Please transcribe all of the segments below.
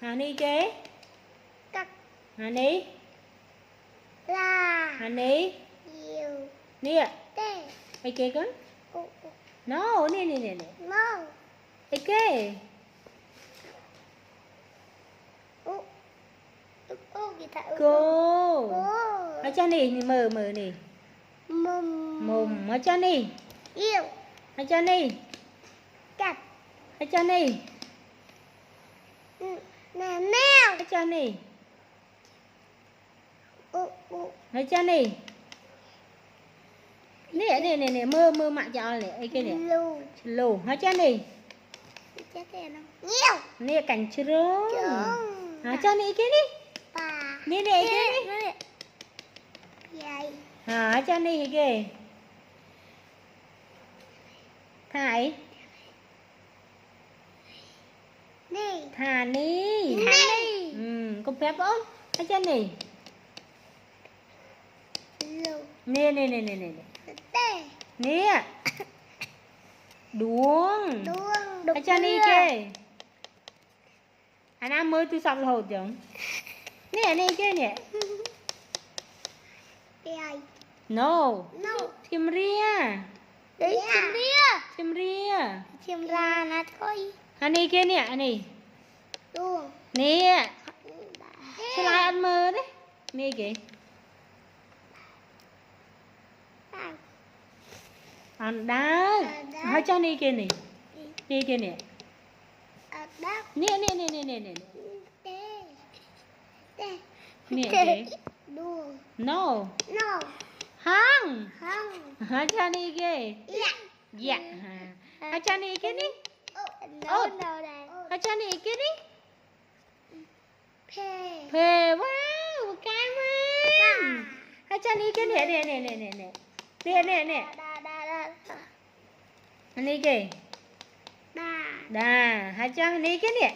Hà ni kế cắt Hà ni la Hà ni nhiều nè tê ai kế con u no nè mơ ai kế u gì thà cô cô ở cha nè mờ nè mồm ở cha nè yêu ở cha nè cắt ở cha nè nè mèo ở cha nè u ở cha nè nè mơ mạ cho nè ai kế nè lù lù ở cha nè chết tiền không nhiều nè cảnh trướng trống ở cha nè kế đi bà nè ai kế đi vậy ở cha nè kế thải nè thà ni nè con phép ốm ở cha nè lù nè tê nè đuông đuông ở cha nè kế anh em mới tôi xong rồi chẳng nè kế nè vậy no no chim ria đấy chim ria chim ra nó thôi anh đi kia nè anh đi đuông nè sao lại ăn mơ đấy nè kì ăn đá hỏi cho nè kia nè đi kia nè đáp nè tê tê nè kì đuông no no hăng không hỏi cho nè kia dạ dạ hỏi cho nè kia đi no đây hỏi cho nè kia đi phê phê wow cảm ơn hỏi cho nè kia nè nè anh đi kì đà hai trăm đi cái nè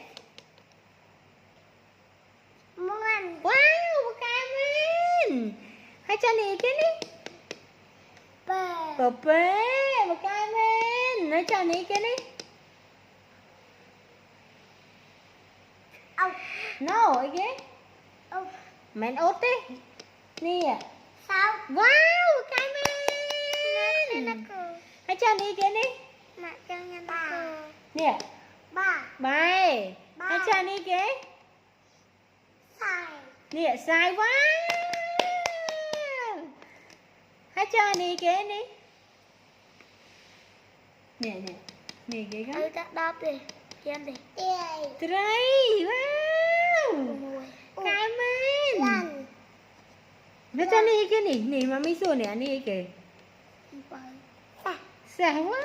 muôn wow cảm ơn hai trăm đi cái đi bờ bê cảm ơn nói cho đi cái đi ông no ấy ghé ông mẹ ốt đi nè sao wow cảm nó ơn cười hai trăm đi cái đi mà cho nhân ba nè ba bài hai trăm đi cái sai nè sai quá hai trăm đi cái đi nè cái ừ con ta đáp đi xem đi Trai, wow. Cảm ơn. lần Nó cho đi cái nỉ mà mới xua nè, đi kìa. Xả quá.